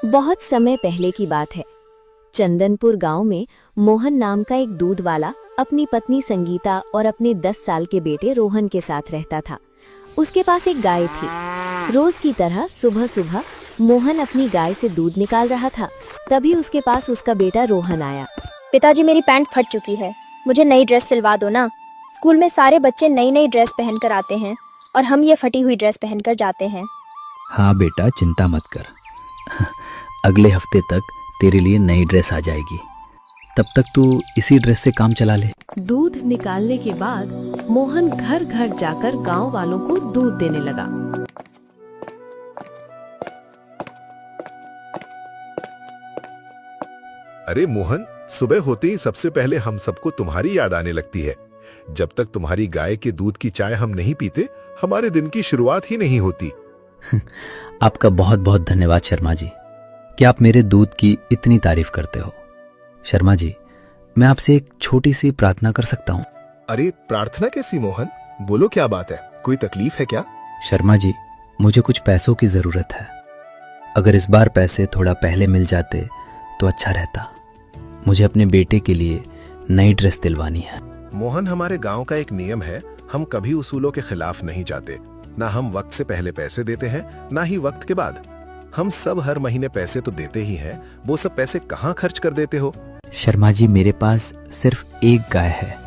बहुत समय पहले की बात है। चंदनपुर गांव में मोहन नाम का एक दूध वाला अपनी पत्नी संगीता और अपने 10 साल के बेटे रोहन के साथ रहता था। उसके पास एक गाय थी। रोज की तरह सुबह सुबह मोहन अपनी गाय से दूध निकाल रहा था। तभी उसके पास उसका बेटा रोहन आया। पिताजी, मेरी पैंट फट चुकी है, मुझे नई ड्रेस सिलवा दो ना। स्कूल में सारे बच्चे नई नई ड्रेस पहनकर आते हैं और हम ये फटी हुई ड्रेस पहनकर जाते हैं। हाँ बेटा, चिंता मत कर। अगले हफ्ते तक तेरे लिए नई ड्रेस आ जाएगी। तब तक तू इसी ड्रेस से काम चला ले। दूध निकालने के बाद मोहन घर घर जाकर गांव वालों को दूध देने लगा। अरे मोहन, सुबह होते ही सबसे पहले हम सबको तुम्हारी याद आने लगती है। जब तक तुम्हारी गाय के दूध की चाय हम नहीं पीते, हमारे दिन की शुरुआत ही नहीं होती। आपका बहुत बहुत धन्यवाद शर्मा जी कि आप मेरे दूध की इतनी तारीफ करते हो। शर्मा जी, मैं आपसे एक छोटी सी प्रार्थना कर सकता हूँ? अरे प्रार्थना कैसी मोहन, बोलो क्या बात है, कोई तकलीफ है क्या? शर्मा जी, मुझे कुछ पैसों की जरूरत है। अगर इस बार पैसे थोड़ा पहले मिल जाते तो अच्छा रहता। मुझे अपने बेटे के लिए नई ड्रेस दिलवानी है। मोहन, हमारे गांव का एक नियम है, हम कभी उसूलों के खिलाफ नहीं जाते। ना हम वक्त से पहले पैसे देते हैं, ना ही वक्त के बाद। हम सब हर महीने पैसे तो देते ही हैं। वो सब पैसे कहाँ खर्च कर देते हो? शर्मा जी, मेरे पास सिर्फ एक गाय है,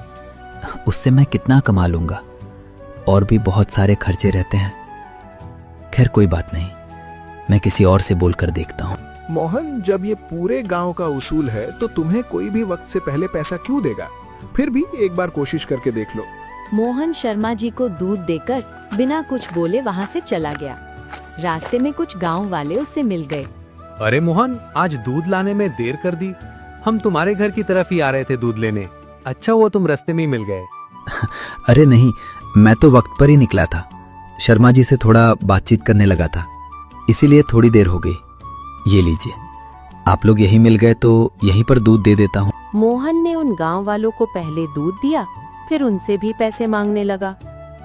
उससे मैं कितना कमा लूंगा? और भी बहुत सारे खर्चे रहते हैं। खैर कोई बात नहीं, मैं किसी और से बोलकर देखता हूँ। मोहन, जब ये पूरे गांव का उसूल है तो तुम्हें कोई भी वक्त से पहले पैसा क्यों देगा? फिर भी एक बार कोशिश करके देख लो। मोहन शर्मा जी को दूध देकर बिना कुछ बोले वहां से चला गया। रास्ते में कुछ गांव वाले उससे मिल गए। अरे मोहन, आज दूध लाने में देर कर दी। हम तुम्हारे घर की तरफ ही आ रहे थे दूध लेने। अच्छा हुआ तुम रास्ते में ही मिल गए। अरे नहीं, मैं तो वक्त पर ही निकला था। शर्मा जी से थोड़ा बातचीत करने लगा था, इसीलिए थोड़ी देर हो गई। ये लीजिए, आप लोग यहीं मिल गए तो यहीं पर दूध दे देता हूँ। मोहन ने उन गांव वालों को पहले दूध दिया, फिर उनसे भी पैसे मांगने लगा।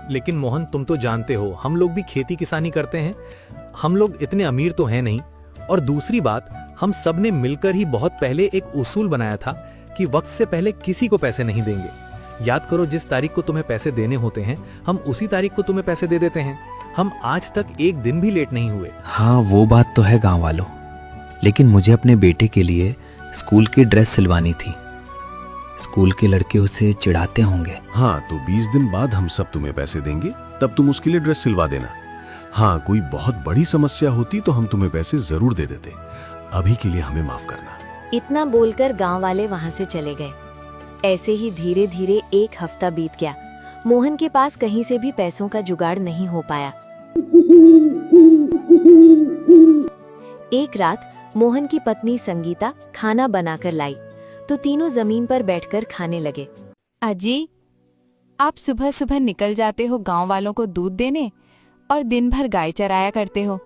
लेकिन मोहन, तुम तो जानते हो हम लोग भी खेती किसानी करते हैं। हम लोग इतने अमीर तो हैं नहीं। और दूसरी बात, हम सब ने मिलकर ही बहुत पहले एक उसूल बनाया था कि वक्त से पहले किसी को पैसे नहीं देंगे। याद करो, जिस तारीख को तुम्हें पैसे देने होते हैं हम उसी तारीख को तुम्हें पैसे दे देते हैं। हम आज तक एक दिन भी लेट नहीं हुए। हाँ, वो बात तो है गांव वालों, लेकिन मुझे अपने बेटे के लिए स्कूल की ड्रेस सिलवानी थी। स्कूल के लड़के उसे चिढ़ाते होंगे। हाँ, तो 20 दिन बाद हम सब तुम्हें पैसे देंगे, तब तुम उसके लिए ड्रेस सिलवा देना। हाँ, कोई बहुत बड़ी समस्या होती तो हम तुम्हें पैसे जरूर दे देते। अभी के लिए हमें माफ करना। इतना बोलकर गांव वाले वहां से चले गए। ऐसे ही धीरे धीरे एक हफ्ता बीत गया। मोहन के पास कहीं से भी पैसों का जुगाड़ नहीं हो पाया। एक रात मोहन की पत्नी संगीता खाना बनाकर लाई तो तीनों जमीन पर बैठकर खाने लगे। अजी, आप सुबह सुबह निकल जाते हो गांव वालों को दूध देने और दिन भर गाय चराया करते हो।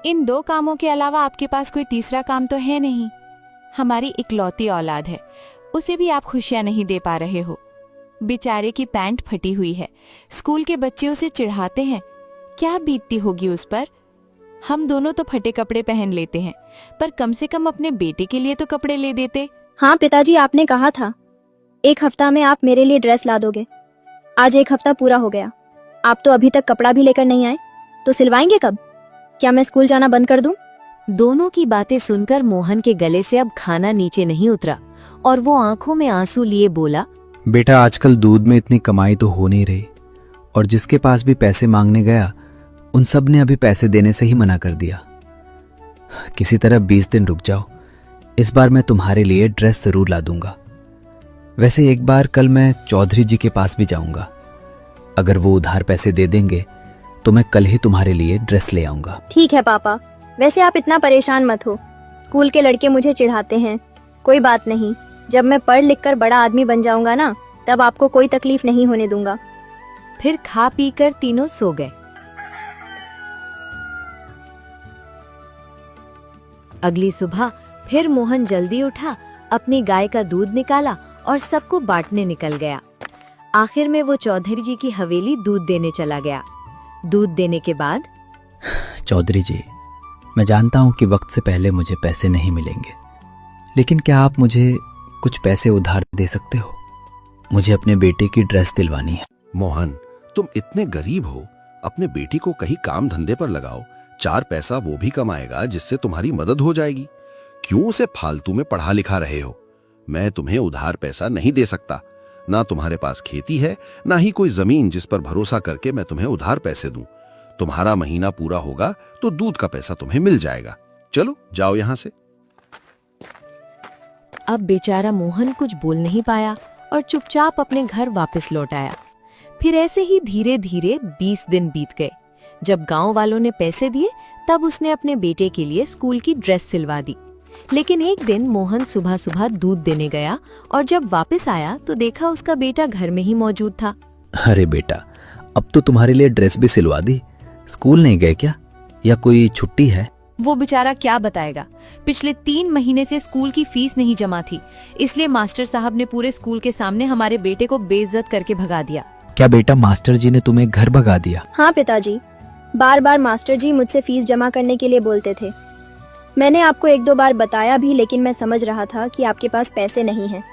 इन 2 कामों के अलावा आपके पास कोई तीसरा काम तो है नहीं। हमारी इकलौती औलाद है, उसे भी आप खुशियां नहीं दे पा रहे हो। बेचारे की पैंट फटी हुई है, स्कूल के बच्चे उसे चिढ़ाते हैं। क्या बीतती होगी उस पर? हम दोनों तो फटे कपड़े पहन लेते हैं, पर कम से कम अपने बेटे के लिए तो कपड़े ले देते। हाँ पिताजी, आपने कहा था 1 हफ्ता में आप मेरे लिए ड्रेस ला दोगे। आज 1 हफ्ता पूरा हो गया, आप तो अभी तक कपड़ा भी लेकर नहीं आए, तो सिलवाएंगे कब? क्या मैं स्कूल जाना बंद कर दूं? दोनों की बातें सुनकर मोहन के गले से अब खाना नीचे नहीं उतरा और वो आंखों में आंसू लिए बोला, बेटा, आजकल दूध में इतनी कमाई तो हो नहीं रही, और जिसके पास भी पैसे मांगने गया उन सब ने अभी पैसे देने से ही मना कर दिया। किसी तरह 20 दिन रुक जाओ, इस बार मैं तुम्हारे लिए ड्रेस जरूर ला दूंगा। वैसे एक बार कल मैं चौधरी जी के पास भी जाऊंगा। अगर वो उधार पैसे दे देंगे तो मैं कल ही तुम्हारे लिए ड्रेस ले आऊंगा। ठीक है पापा, वैसे आप इतना परेशान मत हो। स्कूल के लड़के मुझे चिढ़ाते हैं, कोई बात नहीं। जब मैं पढ़ लिख कर बड़ा आदमी बन जाऊंगा ना, तब आपको कोई तकलीफ नहीं होने दूंगा। फिर खा पी कर तीनों सो गए। अगली सुबह फिर मोहन जल्दी उठा, अपनी गाय का दूध निकाला और सबको बांटने निकल गया। आखिर में वो चौधरी जी की हवेली दूध देने चला गया। दूध देने के बाद, चौधरी जी, मैं जानता हूं कि वक्त से पहले मुझे पैसे नहीं मिलेंगे, लेकिन क्या आप मुझे कुछ पैसे उधार दे सकते हो? मुझे अपने बेटे की ड्रेस दिलवानी है। मोहन, तुम इतने गरीब हो, अपने बेटी को कहीं काम धंधे पर लगाओ, 4 पैसा वो भी कमाएगा जिससे तुम्हारी मदद हो जाएगी। क्यों उसे फालतू में पढ़ा लिखा रहे हो? मैं तुम्हें उधार पैसा नहीं दे सकता। ना तुम्हारे पास खेती है, ना ही कोई जमीन जिस पर भरोसा करके मैं तुम्हें उधार पैसे दूं। तुम्हारा महीना पूरा होगा तो दूध का पैसा तुम्हें मिल जाएगा। चलो जाओ यहां से। अब बेचारा मोहन कुछ बोल नहीं पाया और चुपचाप अपने घर वापस लौट आया। फिर ऐसे ही धीरे धीरे 20 दिन बीत गए। जब गांव वालों ने पैसे दिए तब उसने अपने बेटे के लिए स्कूल की ड्रेस सिलवा दी। लेकिन एक दिन मोहन सुबह सुबह दूध देने गया और जब वापस आया तो देखा उसका बेटा घर में ही मौजूद था। अरे बेटा, अब तो तुम्हारे लिए ड्रेस भी सिलवा दी। स्कूल नहीं गए क्या, या कोई छुट्टी है? वो बेचारा क्या बताएगा। पिछले 3 महीने से स्कूल की फीस नहीं जमा थी, इसलिए मास्टर साहब ने पूरे स्कूल के सामने हमारे बेटे को बेइज्जत करके भगा दिया। क्या बेटा, मास्टर जी ने तुम्हें घर भगा दिया? हाँ पिताजी, बार बार मास्टर जी मुझसे फीस जमा करने के लिए बोलते थे। मैंने आपको 1-2 बार बताया भी, लेकिन मैं समझ रहा था कि आपके पास पैसे नहीं हैं,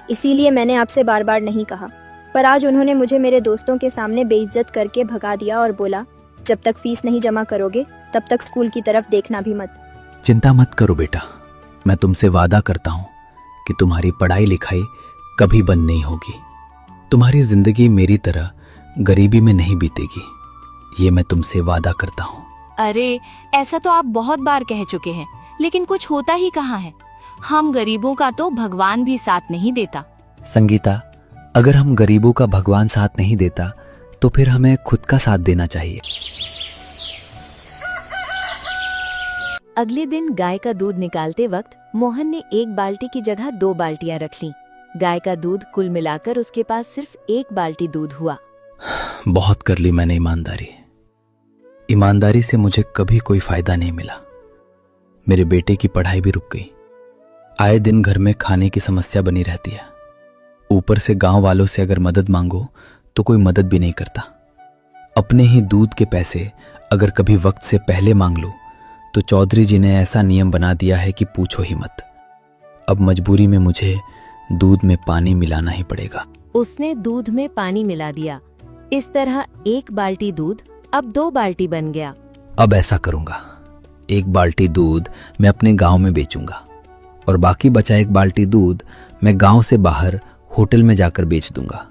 इसीलिए मैंने आपसे बार बार नहीं कहा। पर आज उन्होंने मुझे मेरे दोस्तों के सामने बेइज्जत करके भगा दिया और बोला, जब तक फीस नहीं जमा करोगे तब तक स्कूल की तरफ देखना भी मत। चिंता मत करो बेटा, मैं तुमसे वादा करता हूँ कि तुम्हारी पढ़ाई लिखाई कभी बंद नहीं होगी। तुम्हारी जिंदगी मेरी तरह गरीबी में नहीं बीतेगी, ये मैं तुमसे वादा करता हूँ। अरे ऐसा तो आप बहुत बार कह चुके हैं, लेकिन कुछ होता ही कहाँ है। हम गरीबों का तो भगवान भी साथ नहीं देता। संगीता, अगर हम गरीबों का भगवान साथ नहीं देता तो फिर हमें खुद का साथ देना चाहिए। अगले दिन गाय का दूध निकालते वक्त मोहन ने 1 बाल्टी की जगह 2 बाल्टियां रख लीं। गाय का दूध कुल मिलाकर उसके पास सिर्फ 1 बाल्टी दूध हुआ। बहुत कर ली मैंने ईमानदारी से मुझे कभी कोई फायदा नहीं मिला। मेरे बेटे की पढ़ाई भी रुक गई। आए दिन घर में खाने की समस्या बनी रहती है। ऊपर से गांव वालों से अगर मदद मांगो तो कोई मदद भी नहीं करता। अपने ही दूध के पैसे अगर कभी वक्त से पहले मांग लो तो चौधरी जी ने ऐसा नियम बना दिया है कि पूछो ही मत। अब मजबूरी में मुझे दूध में पानी मिलाना ही पड़ेगा। उसने दूध में पानी मिला दिया। इस तरह 1 बाल्टी दूध अब 2 बाल्टी बन गया। अब ऐसा करूंगा, 1 बाल्टी दूध मैं अपने गांव में बेचूंगा और बाकी बचा 1 बाल्टी दूध मैं गांव से बाहर होटल में जाकर बेच दूंगा।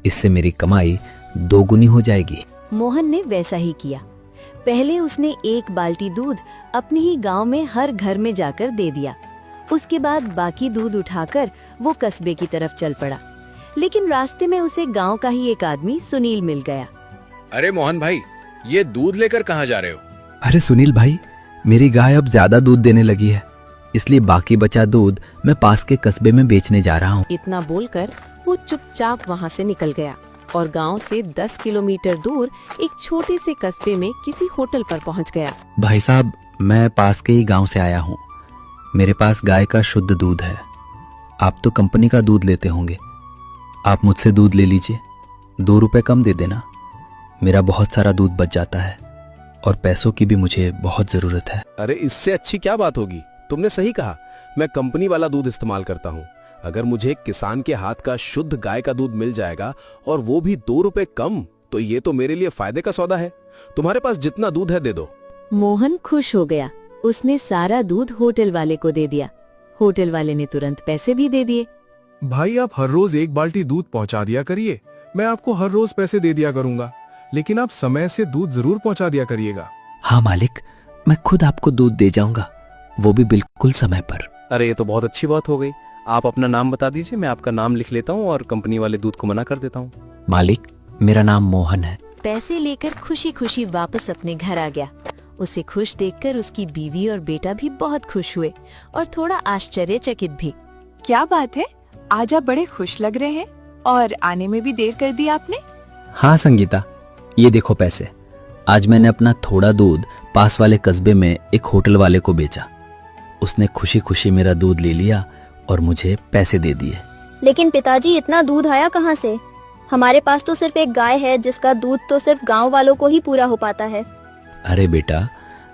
इससे मेरी कमाई 2 गुनी हो जाएगी। मोहन ने वैसा ही किया। पहले उसने 1 बाल्टी दूध अपने ही गांव में हर घर में जाकर दे दिया। उसके बाद बाकी दूध उठाकर वो कस्बे की तरफ चल पड़ा। लेकिन रास्ते में उसे गांव का ही एक आदमी सुनील मिल गया। अरे मोहन भाई, ये दूध लेकर कहाँ जा रहे हो? अरे सुनील भाई, मेरी गाय अब ज्यादा दूध देने लगी है, इसलिए बाकी बचा दूध मैं पास के कस्बे में बेचने जा रहा हूँ। इतना बोलकर वो चुपचाप वहाँ से निकल गया और गांव से 10 किलोमीटर दूर एक छोटे से कस्बे में किसी होटल पर पहुँच गया। भाई साहब, मैं पास के ही गांव से आया हूँ। मेरे पास गाय का शुद्ध दूध है। आप तो कंपनी का दूध लेते होंगे, आप मुझसे दूध ले लीजिए। 2 रुपए कम दे देना, मेरा बहुत सारा दूध बच जाता है और पैसों की भी मुझे बहुत जरूरत है। अरे इससे अच्छी क्या बात होगी, तुमने सही कहा। मैं कंपनी वाला दूध इस्तेमाल करता हूँ। अगर मुझे एक किसान के हाथ का शुद्ध गाय का दूध मिल जाएगा और वो भी 2 रुपए कम, तो ये तो मेरे लिए फायदे का सौदा है। तुम्हारे पास जितना दूध है दे दो। मोहन खुश हो गया। उसने सारा दूध होटल वाले को दे दिया। होटल वाले ने तुरंत पैसे भी दे दिए। भाई, आप हर रोज 1 बाल्टी दूध पहुंचा दिया करिए, मैं आपको हर रोज पैसे दे दिया करूंगा, लेकिन आप समय से दूध जरूर पहुंचा दिया करिएगा। हाँ मालिक, मैं खुद आपको दूध दे जाऊंगा, वो भी बिल्कुल समय पर। अरे ये तो बहुत अच्छी बात हो गई। आप अपना नाम बता दीजिए, मैं आपका नाम लिख लेता हूँ और कंपनी वाले दूध को मना कर देता हूँ। मालिक, मेरा नाम मोहन है। पैसे लेकर खुशी खुशी वापस अपने घर आ गया। उसे खुश देखकर उसकी बीवी और बेटा भी बहुत खुश हुए और थोड़ा आश्चर्यचकित भी। क्या बात है, आज आप बड़े खुश लग रहे हैं और आने में भी देर कर दी आपने। हाँ संगीता, ये देखो पैसे। आज मैंने अपना थोड़ा दूध पास वाले कस्बे में एक होटल वाले को बेचा। उसने खुशी खुशी मेरा दूध ले लिया और मुझे पैसे दे दिए। लेकिन पिताजी, इतना दूध आया कहाँ से? हमारे पास तो सिर्फ एक गाय है जिसका दूध तो सिर्फ गांव वालों को ही पूरा हो पाता है। अरे बेटा,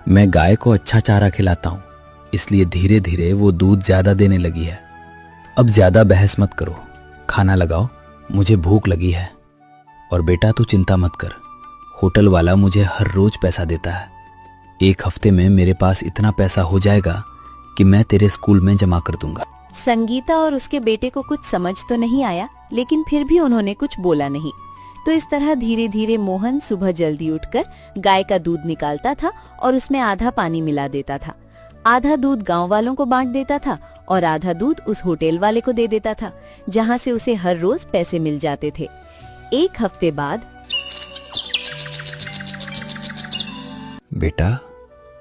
मैं गाय को अच्छा चारा खिलाता हूँ, इसलिए धीरे धीरे वो दूध ज्यादा देने लगी है। अब ज्यादा बहस मत करो, खाना लगाओ, मुझे भूख लगी है। और बेटा तू चिंता मत कर, होटल वाला मुझे हर रोज पैसा देता है। 1 हफ्ते में मेरे पास इतना पैसा हो जाएगा कि मैं तेरे स्कूल में जमा कर दूंगा। संगीता और उसके बेटे को कुछ समझ तो नहीं आया, लेकिन फिर भी उन्होंने कुछ बोला नहीं। तो इस तरह धीरे धीरे मोहन सुबह जल्दी उठकर गाय का दूध निकालता था और उसमें आधा पानी मिला देता था। आधा दूध गांव वालों को बांट देता था और आधा दूध उस होटल वाले को दे देता था, जहां से उसे हर रोज पैसे मिल जाते थे। 1 हफ्ते बाद बेटा,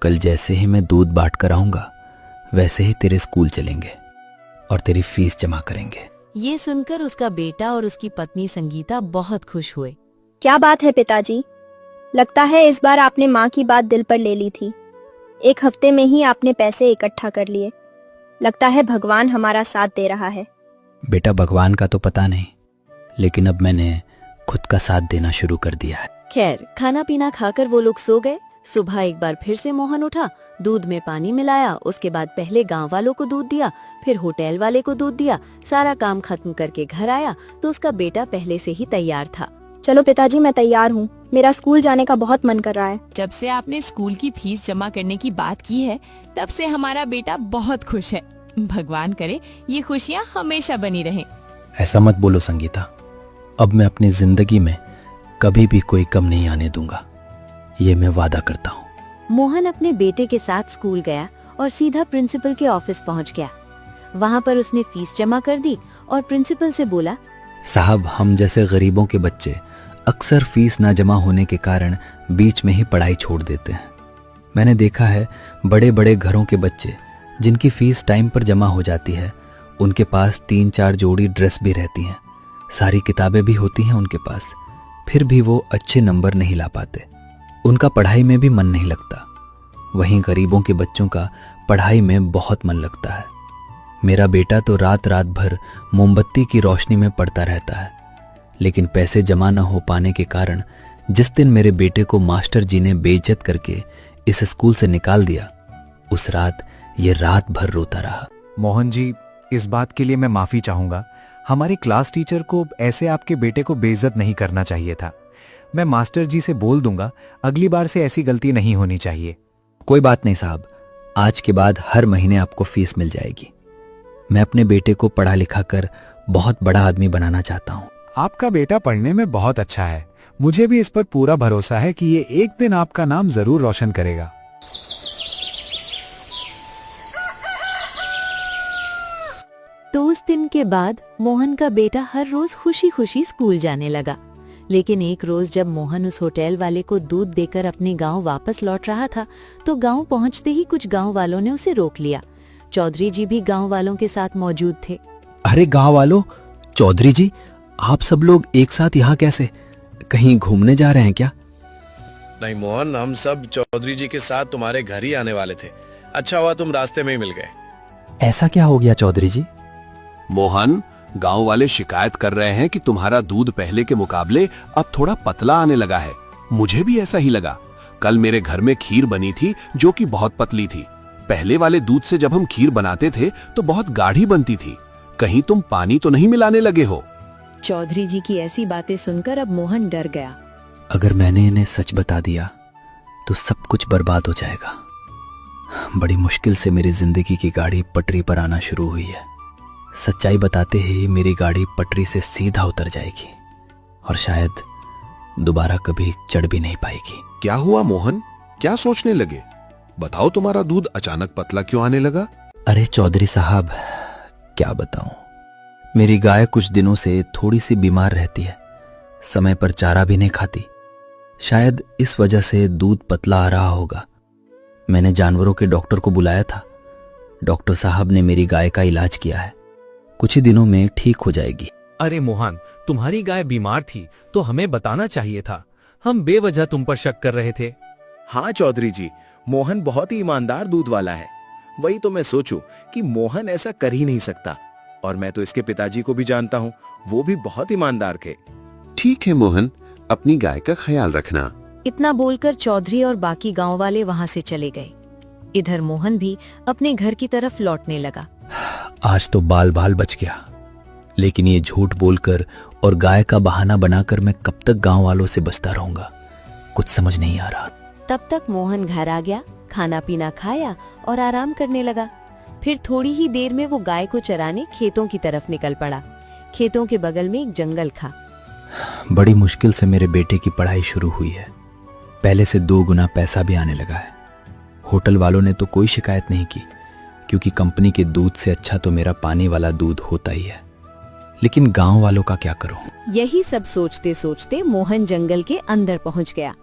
कल जैसे ही मैं दूध बांट कर आऊंगा वैसे ही तेरे स्कूल चलेंगे और तेरी फीस जमा करेंगे। ये सुनकर उसका बेटा और उसकी पत्नी संगीता बहुत खुश हुए। क्या बात है पिताजी, लगता है इस बार आपने माँ की बात दिल पर ले ली थी। 1 हफ्ते में ही आपने पैसे इकट्ठा कर लिए। लगता है भगवान हमारा साथ दे रहा है। बेटा, भगवान का तो पता नहीं, लेकिन अब मैंने खुद का साथ देना शुरू कर दिया है। खैर, खाना पीना खाकर वो लोग सो गए। सुबह एक बार फिर से मोहन उठा, दूध में पानी मिलाया, उसके बाद पहले गांव वालों को दूध दिया, फिर होटल वाले को दूध दिया। सारा काम खत्म करके घर आया तो उसका बेटा पहले से ही तैयार था। चलो पिताजी, मैं तैयार हूँ, मेरा स्कूल जाने का बहुत मन कर रहा है। जब से आपने स्कूल की फीस जमा करने की बात की है, तब से हमारा बेटा बहुत खुश है। भगवान करे ये खुशियाँ हमेशा बनी रहें। ऐसा मत बोलो संगीता, अब मैं अपनी जिंदगी में कभी भी कोई कम नहीं आने दूंगा, ये मैं वादा करता हूँ। मोहन अपने बेटे के साथ स्कूल गया और सीधा प्रिंसिपल के ऑफिस पहुंच गया। वहां पर उसने फीस जमा कर दी और प्रिंसिपल से बोला, साहब, हम जैसे गरीबों के बच्चे अक्सर फीस ना जमा होने के कारण बीच में ही पढ़ाई छोड़ देते हैं। मैंने देखा है बड़े बड़े घरों के बच्चे जिनकी फीस टाइम पर जमा हो जाती है, उनके पास 3-4 जोड़ी ड्रेस भी रहती हैं, सारी किताबें भी होती हैं उनके पास, फिर भी वो अच्छे नंबर नहीं ला पाते, उनका पढ़ाई में भी मन नहीं लगता। वहीं गरीबों के बच्चों का पढ़ाई में बहुत मन लगता है। मेरा बेटा तो रात रात भर मोमबत्ती की रोशनी में पढ़ता रहता है, लेकिन पैसे जमा न हो पाने के कारण जिस दिन मेरे बेटे को मास्टर जी ने बेइज्जत करके इस स्कूल से निकाल दिया, उस रात ये रात भर रोता रहा। मोहन जी, इस बात के लिए मैं माफी चाहूंगा। हमारी क्लास टीचर को ऐसे आपके बेटे को बेइज्जत नहीं करना चाहिए था। मैं मास्टर जी से बोल दूंगा, अगली बार से ऐसी गलती नहीं होनी चाहिए। कोई बात नहीं साहब, आज के बाद हर महीने आपको फीस मिल जाएगी। मैं अपने बेटे को पढ़ा लिखा कर बहुत बड़ा आदमी बनाना चाहता हूँ। आपका बेटा पढ़ने में बहुत अच्छा है, मुझे भी इस पर पूरा भरोसा है कि ये एक दिन आपका नाम जरूर रोशन करेगा। तो उस दिन के बाद मोहन का बेटा हर रोज खुशी खुशी स्कूल जाने लगा। लेकिन एक रोज जब मोहन उस होटल वाले को दूध देकर अपने गांव वापस लौट रहा था, तो गांव पहुंचते ही कुछ गांव वालों ने उसे रोक लिया। चौधरी जी भी गांव वालों के साथ मौजूद थे। अरे गांव वालों, चौधरी जी, आप सब लोग एक साथ यहाँ कैसे? कहीं घूमने जा रहे हैं क्या? नहीं मोहन, हम सब चौधरी जी के साथ तुम्हारे घर ही आने वाले थे। अच्छा हुआ तुम रास्ते में ही मिल गए। ऐसा क्या हो गया चौधरी जी? मोहन, गांव वाले शिकायत कर रहे हैं कि तुम्हारा दूध पहले के मुकाबले अब थोड़ा पतला आने लगा है। मुझे भी ऐसा ही लगा। कल मेरे घर में खीर बनी थी जो कि बहुत पतली थी। पहले वाले दूध से जब हम खीर बनाते थे तो बहुत गाढ़ी बनती थी। कहीं तुम पानी तो नहीं मिलाने लगे हो? चौधरी जी की ऐसी बातें सुनकर अब मोहन डर गया। अगर मैंने इन्हें सच बता दिया तो सब कुछ बर्बाद हो जाएगा। बड़ी मुश्किल से मेरी जिंदगी की गाड़ी पटरी पर आना शुरू हुई है। सच्चाई बताते ही मेरी गाड़ी पटरी से सीधा उतर जाएगी और शायद दोबारा कभी चढ़ भी नहीं पाएगी। क्या हुआ मोहन, क्या सोचने लगे? बताओ, तुम्हारा दूध अचानक पतला क्यों आने लगा? अरे चौधरी साहब, क्या बताऊं, मेरी गाय कुछ दिनों से थोड़ी सी बीमार रहती है, समय पर चारा भी नहीं खाती। शायद इस वजह से दूध पतला आ रहा होगा। मैंने जानवरों के डॉक्टर को बुलाया था। डॉक्टर साहब ने मेरी गाय का इलाज किया है, कुछ ही दिनों में ठीक हो जाएगी। अरे मोहन, तुम्हारी गाय बीमार थी तो हमें बताना चाहिए था। हम बेवजह तुम पर शक कर रहे थे। हाँ चौधरी जी, मोहन बहुत ही ईमानदार दूध वाला है। वही तो मैं सोचूं कि मोहन ऐसा कर ही नहीं सकता। और मैं तो इसके पिताजी को भी जानता हूँ, वो भी बहुत ईमानदार थे। ठीक है मोहन, अपनी गाय का ख्याल रखना। इतना बोलकर चौधरी और बाकी गांव वाले वहां से चले गए। इधर मोहन भी अपने घर की तरफ लौटने लगा। आज तो बाल बाल बच गया, लेकिन ये झूठ बोलकर और गाय का बहाना बनाकर मैं कब तक गांव वालों से बचता रहूंगा, कुछ समझ नहीं आ रहा। तब तक मोहन घर आ गया, खाना पीना खाया और आराम करने लगा। फिर थोड़ी ही देर में वो गाय को चराने खेतों की तरफ निकल पड़ा। खेतों के बगल में एक जंगल था। बड़ी मुश्किल से मेरे बेटे की पढ़ाई शुरू हुई है। पहले से 2 गुना पैसा भी आने लगा है। होटल वालों ने तो कोई शिकायत नहीं की, क्योंकि कंपनी के दूध से अच्छा तो मेरा पानी वाला दूध होता ही है। लेकिन गांव वालों का क्या करूं? यही सब सोचते सोचते मोहन जंगल के अंदर पहुंच गया।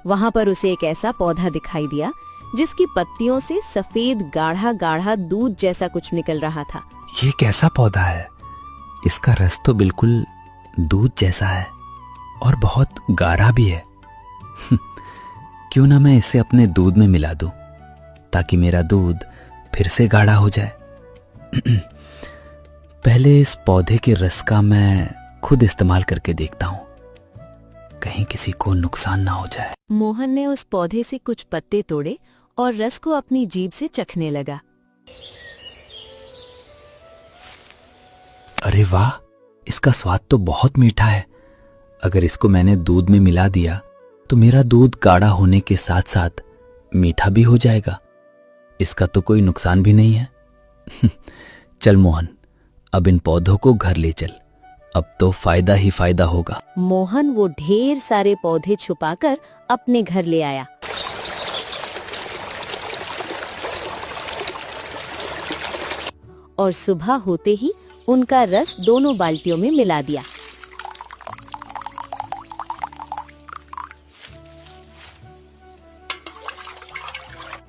वहां पर उसे एक ऐसा पौधा दिखाई दिया जिसकी पत्तियों से सफेद गाढ़ा गाढ़ा दूध जैसा कुछ निकल रहा था। ये कैसा पौधा है? इसका रस तो बिल्कुल दूध जैसा है और बहुत गाढ़ा भी है। क्यों ना मैं इसे अपने दूध में मिला दूं, ताकि मेरा दूध फिर से गाढ़ा हो जाए। पहले इस पौधे के रस का मैं खुद इस्तेमाल करके देखता हूं, कहीं किसी को नुकसान ना हो जाए। मोहन ने उस पौधे से कुछ पत्ते तोड़े और रस को अपनी जीभ से चखने लगा। अरे वाह, इसका स्वाद तो बहुत मीठा है। अगर इसको मैंने दूध में मिला दिया तो मेरा दूध गाढ़ा होने के साथ साथ मीठा भी हो जाएगा। इसका तो कोई नुकसान भी नहीं है। चल मोहन, अब इन पौधों को घर ले चल, अब तो फायदा ही फायदा होगा। मोहन वो ढेर सारे पौधे छुपाकर अपने घर ले आया। और सुबह होते ही उनका रस दोनों बाल्टियों में मिला दिया।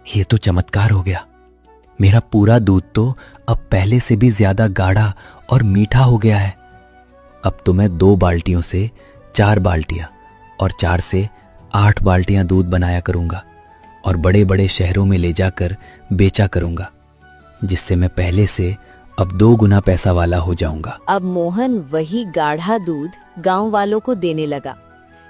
ये तो चमत्कार हो गया। मेरा पूरा दूध तो अब पहले से भी ज्यादा गाढ़ा और मीठा हो गया है। अब तो मैं 2 बाल्टियों से 4 बाल्टियां और 4 से 8 बाल्टियां दूध बनाया करूंगा और बड़े बड़े शहरों में ले जाकर बेचा करूंगा, जिससे मैं पहले से अब 2 गुना पैसा वाला हो जाऊंगा। अब मोहन वही गाढ़ा दूध गांव वालों को देने लगा।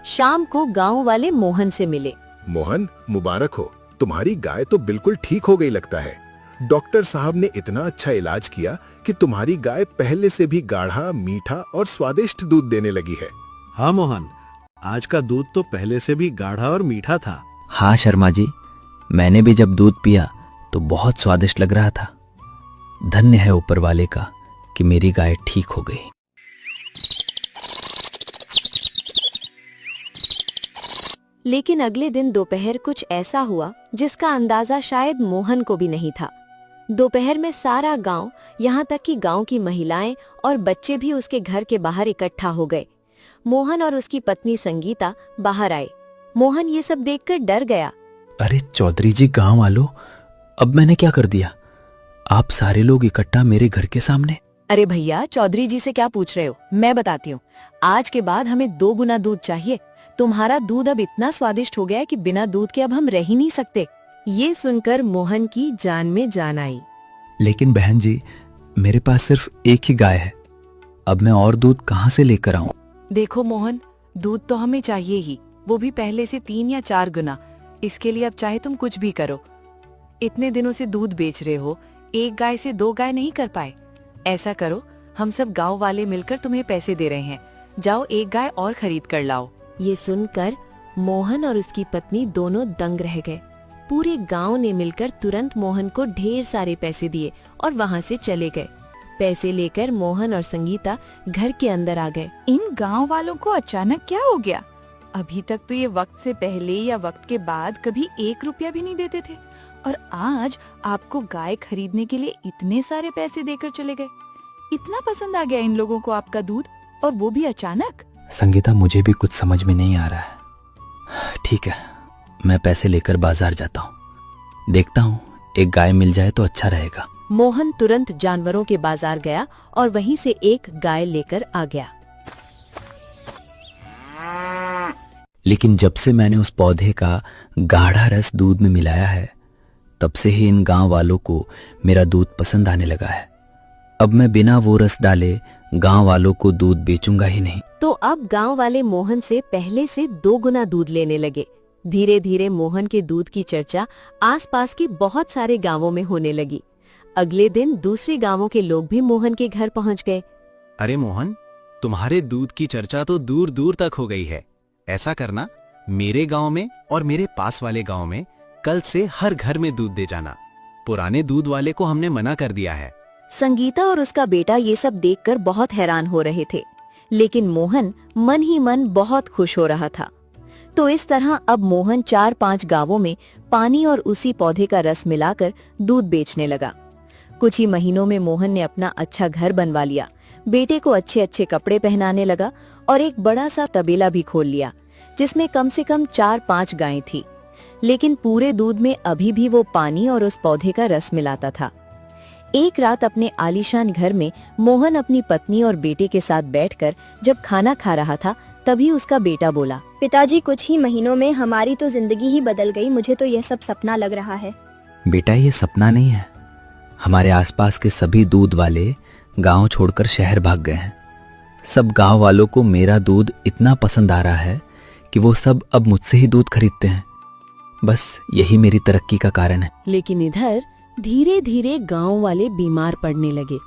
शाम को गांव वाले मोहन से मिले। मोहन, मुबारक हो, तुम्हारी गाय तो बिल्कुल ठीक हो गई लगता है। डॉक्टर साहब ने इतना अच्छा इलाज किया कि तुम्हारी गाय पहले से भी गाढ़ा, मीठा और स्वादिष्ट दूध देने लगी है। हाँ मोहन, आज का दूध तो पहले से भी गाढ़ा और मीठा था। हाँ शर्मा जी, मैंने भी जब दूध पिया तो बहुत स्वादिष्ट लग रहा था। धन्य है ऊपर वाले का कि मेरी गाय ठीक हो गई। लेकिन अगले दिन दोपहर कुछ ऐसा हुआ जिसका अंदाजा शायद मोहन को भी नहीं था। दोपहर में सारा गांव, यहाँ तक कि गांव की महिलाएं और बच्चे भी उसके घर के बाहर इकट्ठा हो गए। मोहन और उसकी पत्नी संगीता बाहर आए। मोहन ये सब देखकर डर गया। अरे चौधरी जी, गांव वालों, अब मैंने क्या कर दिया? आप सारे लोग इकट्ठा मेरे घर के सामने। अरे भैया, चौधरी जी से क्या पूछ रहे हो? मैं बताती हूँ। आज के बाद हमें 2 गुना दूध चाहिए। तुम्हारा दूध अब इतना स्वादिष्ट हो गया है कि बिना दूध के अब हम रह ही नहीं सकते। ये सुनकर मोहन की जान में जान आई। लेकिन बहन जी, मेरे पास सिर्फ एक ही गाय है, अब मैं और दूध कहाँ से लेकर आऊं? देखो मोहन, दूध तो हमें चाहिए ही, वो भी पहले से 3 या 4 गुना। इसके लिए अब चाहे तुम कुछ भी करो। इतने दिनों से दूध बेच रहे हो, 1 गाय से 2 गाय नहीं कर पाए। ऐसा करो, हम सब गांव वाले मिलकर तुम्हें पैसे दे रहे हैं, जाओ 1 गाय और खरीद कर लाओ। ये सुनकर मोहन और उसकी पत्नी दोनों दंग रह गए। पूरे गांव ने मिलकर तुरंत मोहन को ढेर सारे पैसे दिए और वहां से चले गए। पैसे लेकर मोहन और संगीता घर के अंदर आ गए। इन गांव वालों को अचानक क्या हो गया? अभी तक तो ये वक्त से पहले या वक्त के बाद कभी 1 रुपया भी नहीं देते थे, और आज आपको गाय खरीदने के लिए इतने सारे पैसे देकर चले गए। इतना पसंद आ गया इन लोगों को आपका दूध, और वो भी अचानक। संगीता, मुझे भी कुछ समझ में नहीं आ रहा है। ठीक है, मैं पैसे लेकर बाजार जाता हूँ, देखता हूँ एक गाय मिल जाए तो अच्छा रहेगा। मोहन तुरंत जानवरों के बाजार गया और वहीं से एक गाय लेकर आ गया। लेकिन जब से मैंने उस पौधे का गाढ़ा रस दूध में मिलाया है, तब से ही इन गांव वालों को मेरा दूध पसंद आने लगा है। अब मैं बिना वो रस डाले गांव वालों को दूध बेचूंगा ही नहीं। तो अब गांव वाले मोहन से पहले से 2 गुना दूध लेने लगे। धीरे धीरे मोहन के दूध की चर्चा आसपास के बहुत सारे गांवों में होने लगी। अगले दिन दूसरे गांवों के लोग भी मोहन के घर पहुंच गए। अरे मोहन, तुम्हारे दूध की चर्चा तो दूर दूर तक हो गई है। ऐसा करना, मेरे गांव में और मेरे पास वाले गांव में कल से हर घर में दूध दे जाना। पुराने दूध वाले को हमने मना कर दिया है। संगीता और उसका बेटा ये सब देखकर बहुत हैरान हो रहे थे, लेकिन मोहन मन ही मन बहुत खुश हो रहा था। तो इस तरह अब मोहन 4-5 गांवों में पानी और उसी पौधे का रस मिलाकर दूध बेचने लगा। कुछ ही महीनों में मोहन ने अपना अच्छा घर बनवा लिया, बेटे को अच्छे अच्छे कपड़े पहनाने लगा और एक बड़ा सा तबेला भी खोल लिया, जिसमें कम से कम 4-5 गायें थी। लेकिन पूरे दूध में अभी भी वो पानी और उस पौधे का रस मिलाता था। एक रात अपने आलीशान घर में मोहन अपनी पत्नी और बेटे के साथ बैठकर जब खाना खा रहा था, तभी उसका बेटा बोला, पिताजी, कुछ ही महीनों में हमारी तो जिंदगी ही बदल गई। मुझे तो यह सब सपना लग रहा है। बेटा, ये सपना नहीं है। हमारे आसपास के सभी दूध वाले गांव छोड़कर शहर भाग गए हैं। सब गांव वालों को मेरा दूध इतना पसंद आ रहा है कि वो सब अब मुझसे ही दूध खरीदते हैं। बस यही मेरी तरक्की का कारण है। लेकिन इधर धीरे धीरे गांव वाले बीमार पड़ने लगे।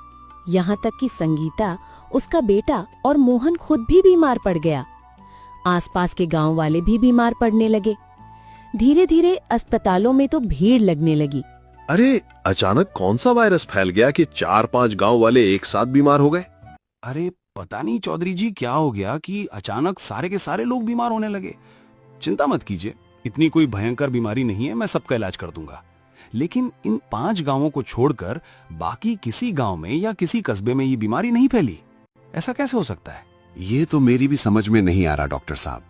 यहाँ तक कि संगीता, उसका बेटा और मोहन खुद भी बीमार पड़ गया। आसपास के गांव वाले भी बीमार पड़ने लगे। धीरे धीरे अस्पतालों में तो भीड़ लगने लगी। अरे, अचानक कौन सा वायरस फैल गया कि 4-5 गांव वाले एक साथ बीमार हो गए? अरे पता नहीं चौधरी जी, क्या हो गया कि अचानक सारे के सारे लोग बीमार होने लगे। चिंता मत कीजिए, इतनी कोई भयंकर बीमारी नहीं है, मैं सबका इलाज कर दूंगा। लेकिन इन 5 गांवों को छोड़कर बाकी किसी गांव में या किसी कस्बे में ये बीमारी नहीं फैली। ऐसा कैसे हो सकता है? ये तो मेरी भी समझ में नहीं आ रहा डॉक्टर साहब।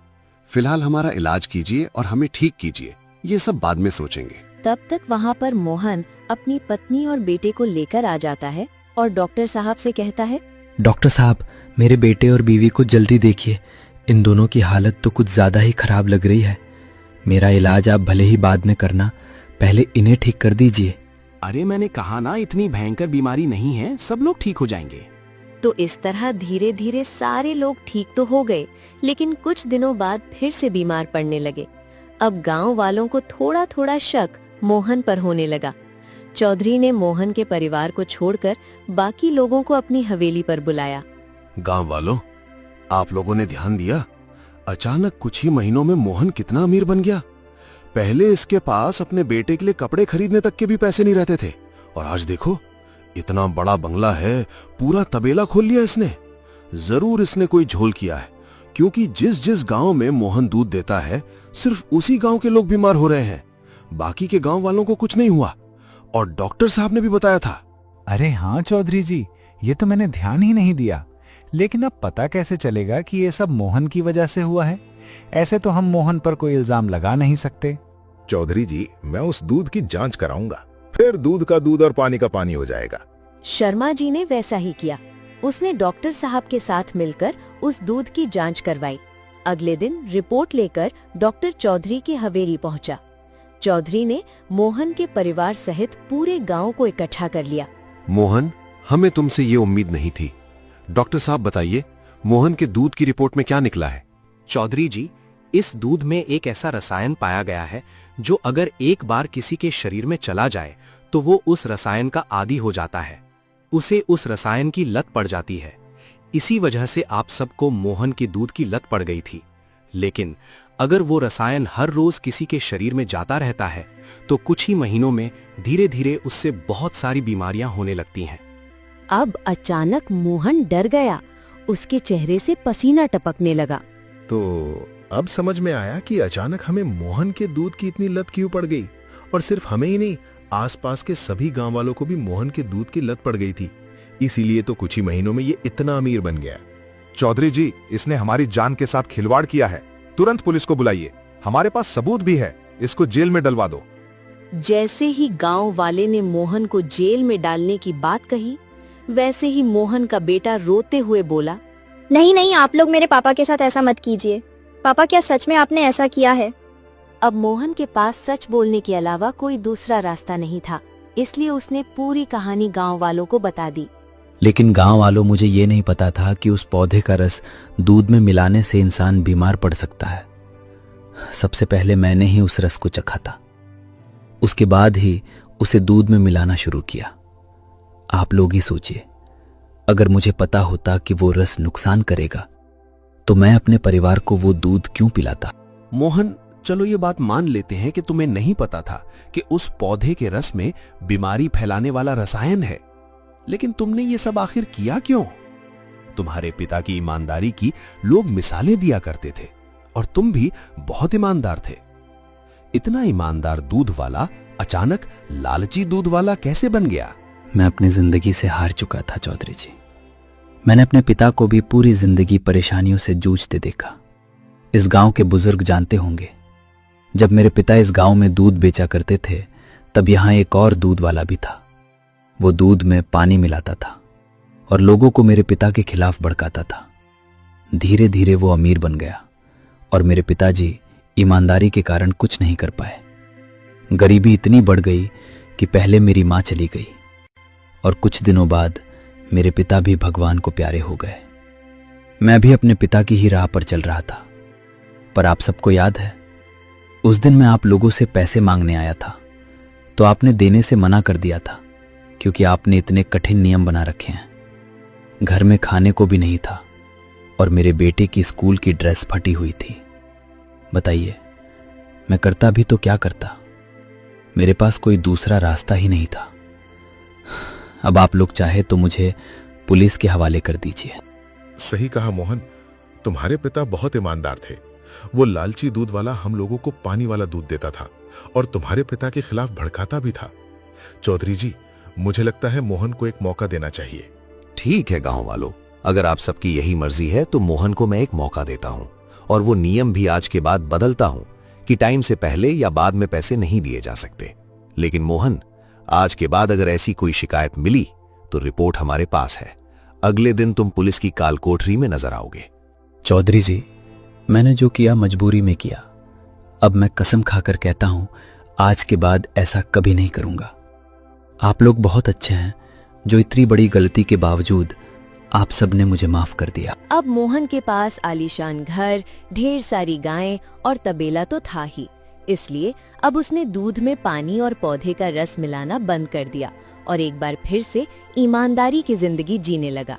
फिलहाल हमारा इलाज कीजिए और हमें ठीक कीजिए, ये सब बाद में सोचेंगे। तब तक वहाँ पर मोहन अपनी पत्नी और बेटे को लेकर आ जाता है और डॉक्टर साहब से कहता है, डॉक्टर साहब, मेरे बेटे और बीवी को जल्दी देखिए। इन दोनों की हालत तो कुछ ज्यादा ही खराब लग रही है। मेरा इलाज आप भले ही बाद में करना, पहले इन्हें ठीक कर दीजिए। अरे मैंने कहा ना, इतनी भयंकर बीमारी नहीं है, सब लोग ठीक हो जाएंगे। तो इस तरह धीरे धीरे सारे लोग ठीक तो हो गए, लेकिन कुछ दिनों बाद फिर से बीमार पड़ने लगे। अब गांव वालों को थोड़ा थोड़ा शक मोहन पर होने लगा। चौधरी ने मोहन के परिवार को छोड़कर बाकी लोगों को अपनी हवेली पर बुलाया। गांव वालों, आप लोगों ने ध्यान दिया, अचानक कुछ ही महीनों में मोहन कितना अमीर बन गया। पहले इसके पास अपने बेटे के लिए कपड़े खरीदने तक के भी पैसे नहीं रहते थे, और आज देखो इतना बड़ा बंगला है, पूरा तबेला खोल लिया इसने। जरूर इसने कोई झोल किया है, क्योंकि जिस जिस गांव में मोहन दूध देता है, सिर्फ उसी गांव के लोग बीमार हो रहे हैं, बाकी के गांव वालों को कुछ नहीं हुआ। और डॉक्टर साहब ने भी बताया था। अरे हाँ चौधरी जी, ये तो मैंने ध्यान ही नहीं दिया। लेकिन अब पता कैसे चलेगा कि ये सब मोहन की वजह से हुआ है? ऐसे तो हम मोहन पर कोई इल्जाम लगा नहीं सकते। चौधरी जी, मैं उस दूध की जांच कराऊंगा, फिर दूध का दूध और पानी का पानी हो जाएगा। शर्मा जी ने वैसा ही किया। उसने डॉक्टर साहब के साथ मिलकर उस दूध की जांच करवाई। अगले दिन रिपोर्ट लेकर डॉक्टर चौधरी की हवेली पहुंचा। चौधरी ने मोहन के परिवार सहित पूरे गांव को इकट्ठा कर लिया। मोहन, हमें तुमसे ये उम्मीद नहीं थी। डॉक्टर साहब बताइए, मोहन के दूध की रिपोर्ट में क्या निकला है? चौधरी जी, इस दूध में एक ऐसा रसायन पाया गया है जो अगर एक बार किसी के शरीर में चला जाए तो वो उस रसायन का आदी हो जाता है, उसे उस रसायन की लत पड़ जाती है। इसी वजह से आप सबको मोहन की दूध की लत पड़ गई थी। लेकिन अगर वो रसायन हर रोज किसी के शरीर में जाता रहता है तो कुछ ही महीनों में धीरे धीरे उससे बहुत सारी बीमारियां होने लगती हैं। अब अचानक मोहन डर गया। उसके चेहरे से पसीना टपकने लगा। तो अब समझ में आया कि अचानक हमें मोहन के दूध की इतनी लत क्यों पड़ गई, और सिर्फ हमें ही नहीं, आसपास के सभी गांव वालों को भी मोहन के दूध की लत पड़ गई थी। इसीलिए तो कुछ ही महीनों में ये इतना अमीर बन गया। चौधरी जी, इसने हमारी जान के साथ खिलवाड़ किया है। तुरंत पुलिस को बुलाइए, हमारे पास सबूत भी है, इसको जेल में डलवा दो। जैसे ही गांव वाले ने मोहन को जेल में डालने की बात कही, वैसे ही मोहन का बेटा रोते हुए बोला, नहीं नहीं, आप लोग मेरे पापा के साथ ऐसा मत कीजिए। पापा, क्या सच में आपने ऐसा किया है? अब मोहन के पास सच बोलने के अलावा कोई दूसरा रास्ता नहीं था, इसलिए उसने पूरी कहानी गांव वालों को बता दी। लेकिन गांव वालों, मुझे ये नहीं पता था कि उस पौधे का रस दूध में मिलाने से इंसान बीमार पड़ सकता है। सबसे पहले मैंने ही उस रस को चखा था, उसके बाद ही उसे दूध में मिलाना शुरू किया। आप लोग ही सोचिए, अगर मुझे पता होता कि वो रस नुकसान करेगा तो मैं अपने परिवार को वो दूध क्यों पिलाता। मोहन, चलो ये बात मान लेते हैं कि तुम्हें नहीं पता था कि उस पौधे के रस में बीमारी फैलाने वाला रसायन है, लेकिन तुमने ये सब आखिर किया क्यों? तुम्हारे पिता की ईमानदारी की लोग मिसालें दिया करते थे और तुम भी बहुत ईमानदार थे। इतना ईमानदार दूध वाला अचानक लालची दूध वाला कैसे बन गया? मैं अपनी जिंदगी से हार चुका था चौधरी जी। मैंने अपने पिता को भी पूरी जिंदगी परेशानियों से जूझते देखा। इस गांव के बुजुर्ग जानते होंगे, जब मेरे पिता इस गांव में दूध बेचा करते थे तब यहां एक और दूध वाला भी था। वो दूध में पानी मिलाता था और लोगों को मेरे पिता के खिलाफ भड़काता था। धीरे धीरे वो अमीर बन गया और मेरे पिताजी ईमानदारी के कारण कुछ नहीं कर पाए। गरीबी इतनी बढ़ गई कि पहले मेरी मां चली गई और कुछ दिनों बाद मेरे पिता भी भगवान को प्यारे हो गए। मैं भी अपने पिता की ही राह पर चल रहा था। पर आप सबको याद है, उस दिन मैं आप लोगों से पैसे मांगने आया था तो आपने देने से मना कर दिया था, क्योंकि आपने इतने कठिन नियम बना रखे हैं। घर में खाने को भी नहीं था और मेरे बेटे की स्कूल की ड्रेस फटी हुई थी। बताइए, मैं करता भी तो क्या करता? मेरे पास कोई दूसरा रास्ता ही नहीं था। अब आप लोग चाहे तो मुझे पुलिस के हवाले कर दीजिए। सही कहा मोहन, तुम्हारे पिता बहुत ईमानदार थे। वो लालची दूध वाला हम लोगों को पानी वाला दूध देता था और तुम्हारे पिता के खिलाफ भड़काता भी था। चौधरी जी, मुझे लगता है मोहन को एक मौका देना चाहिए। ठीक है गांव वालों, अगर आप सबकी यही मर्जी है तो मोहन को मैं एक मौका देता हूं और वो नियम भी आज के बाद बदलता हूं कि टाइम से पहले या बाद में पैसे नहीं दिए जा सकते। लेकिन मोहन, आज के बाद अगर ऐसी कोई शिकायत मिली तो रिपोर्ट हमारे पास है। अगले दिन तुम पुलिस की काल कोठरी में नजर आओगे। चौधरी जी, मैंने जो किया मजबूरी में किया। अब मैं कसम खाकर कहता हूं, आज के बाद ऐसा कभी नहीं करूंगा। आप लोग बहुत अच्छे हैं जो इतनी बड़ी गलती के बावजूद आप सबने मुझे माफ कर दिया। अब मोहन के पास आलीशान घर, ढेर सारी गायें और तबेला तो था ही, इसलिए अब उसने दूध में पानी और पौधे का रस मिलाना बंद कर दिया और एक बार फिर से ईमानदारी की जिंदगी जीने लगा।